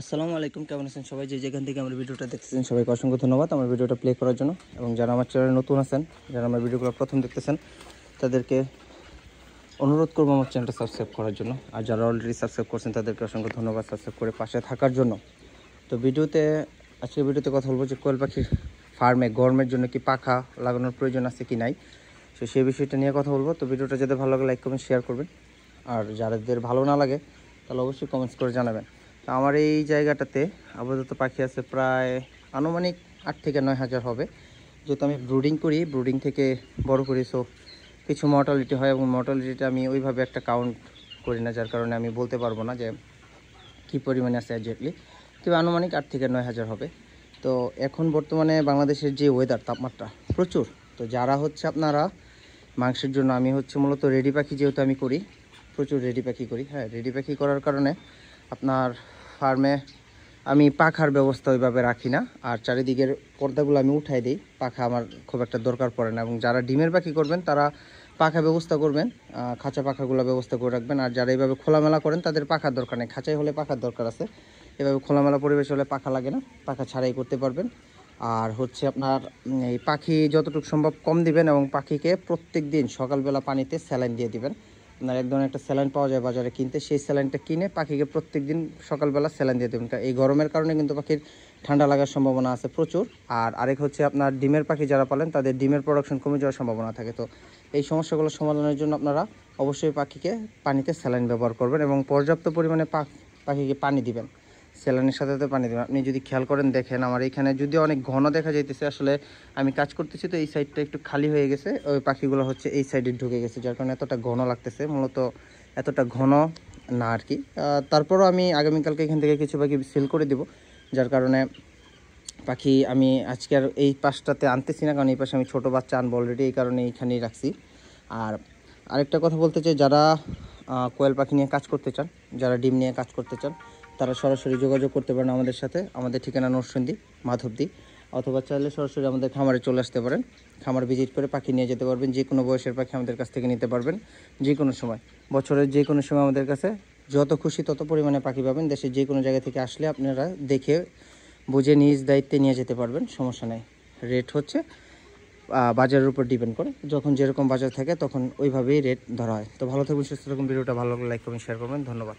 আসসালামু আলাইকুম, কেমন আছেন সবাই? যে যেখান থেকে আমার ভিডিওটা দেখতেছেন সবাইকে অসংখ্য ধন্যবাদ আমার ভিডিওটা প্লে করার জন্য। এবং যারা আমার চ্যানেলে নতুন আছেন, যারা আমার ভিডিওগুলো প্রথম দেখতেছেন, তাদেরকে অনুরোধ করবো আমার চ্যানেলটা সাবস্ক্রাইব করার জন্য। আর যারা অলরেডি সাবস্ক্রাইব করছেন তাদেরকে অসংখ্য ধন্যবাদ সাবস্ক্রাইব করে পাশে থাকার জন্য। তো আজকের ভিডিওতে কথা বলবো যে কোয়েল পাখির ফার্মে গরমের জন্য কি পাখা লাগানোর প্রয়োজন আছে কি নাই, তো সেই বিষয়টা নিয়ে কথা বলবো। তো ভিডিওটা যদি ভালো লাগে লাইক কমেন্ট শেয়ার করবেন, আর যাদের ভালো না লাগে তাহলে অবশ্যই কমেন্টস করে জানাবেন। তো আমার এই জায়গাটাতে আপাতত পাখি আছে প্রায় আনুমানিক 8 থেকে 9 হাজার হবে। যেহেতু আমি ব্রুডিং করি, ব্রুডিং থেকে বড় করি, সো কিছু মর্টালিটি হয় এবং মর্টালিটিটা আমি ওইভাবে একটা কাউন্ট করি না, যার কারণে আমি বলতে পারবো না যে কী পরিমাণে আছে একজ্যাক্টলি। তবে আনুমানিক 8 থেকে 9 হাজার হবে। তো এখন বর্তমানে বাংলাদেশের যে ওয়েদার, তাপমাত্রা প্রচুর। তো যারা আপনারা মাংসের জন্য, আমি মূলত রেডি পাখি যেহেতু আমি করি, প্রচুর রেডি পাখি করি। হ্যাঁ, রেডি পাখি করার কারণে আপনার ফার্মে আমি পাখার ব্যবস্থা ওইভাবে রাখি না, আর চারিদিকের পর্দাগুলো আমি উঠাই দিই। পাখা আমার খুব একটা দরকার পড়ে না। এবং যারা ডিমের পাখি করবেন তারা পাখা ব্যবস্থা করবেন, খাঁচা পাখাগুলো ব্যবস্থা করে রাখবেন। আর যারা এইভাবে খোলামেলা করেন তাদের পাখার দরকার নেই, খাঁচাই হলে পাখার দরকার আছে। এভাবে খোলামেলা পরিবেশ হলে পাখা লাগে না, পাখা ছাড়াই করতে পারবেন। আর আপনার এই পাখি যতটুকু সম্ভব কম দিবেন, এবং পাখিকে প্রত্যেক দিন সকালবেলা পানিতে স্যালাইন দিয়ে দিবেন। আপনার এক ধরনের একটা স্যালাইন পাওয়া যায় বাজারে কিনতে, সেই স্যালাইনটা কিনে পাখিকে প্রত্যেক দিন সকালবেলা স্যালাইন দিয়ে দেবেন। এই গরমের কারণে কিন্তু পাখির ঠান্ডা লাগার সম্ভাবনা আছে প্রচুর। আর আরেক আপনার ডিমের পাখি যারা পালেন তাদের ডিমের প্রোডাকশন কমে যাওয়ার সম্ভাবনা থাকে। তো এই সমস্যাগুলো সমাধানের জন্য আপনারা অবশ্যই পাখিকে পানিতে স্যালাইন ব্যবহার করবেন এবং পর্যাপ্ত পরিমাণে পাখিকে পানি দিবেন। স্যালাইনের সাথে সাথে পানি দেবেন। আপনি যদি খেয়াল করেন দেখেন, আমার এখানে যদি অনেক ঘন দেখা যাইতেছে, আসলে আমি কাজ করতেছি তো এই সাইডটা একটু খালি হয়ে গেছে, ওই পাখিগুলো এই সাইডে ঢুকে গেছে, যার কারণে এতটা ঘন লাগতেছে। মূলত এতটা ঘন না আর কি। তারপরও আমি আগামীকালকে এখান থেকে কিছু পাখি সেল করে দিব, যার কারণে পাখি আমি আজকে আর এই পাশটাতে আনতেছি না, কারণ এই পাশে আমি ছোটো বাচ্চা আনবো অলরেডি, এই কারণে এইখানেই রাখছি। আর আরেকটা কথা বলতে চাই, যারা কোয়েল পাখি নিয়ে কাজ করতে চান, যারা ডিম নিয়ে কাজ করতে চান, তারা সরাসরি যোগাযোগ করতে পারেন আমাদের সাথে। আমাদের ঠিকানা নরসিংদী মাধবদী, অথবা চাইলে সরাসরি আমাদের খামারে চলে আসতে পারেন। খামার ভিজিট করে পাখি নিয়ে যেতে পারবেন। যে কোনো বয়সের পাখি আমাদের কাছ থেকে নিতে পারবেন, যে কোনো সময়, বছরের যে কোনো সময় আমাদের কাছে যত খুশি তত পরিমাণে পাখি পাবেন। দেশের যে কোনো জায়গা থেকে আসলে আপনারা দেখে বুঝে নিজ দায়িত্বে নিয়ে যেতে পারবেন, সমস্যা নেই। রেট বাজারের উপর ডিপেন্ড করে, যখন যেরকম বাজার থাকে তখন ওইভাবেই রেট ধরা হয়। তো ভালো থাকবেন, সুস্থ থাকুন। ভিডিওটা ভালো লাগলে লাইক করবেন, শেয়ার করবেন। ধন্যবাদ।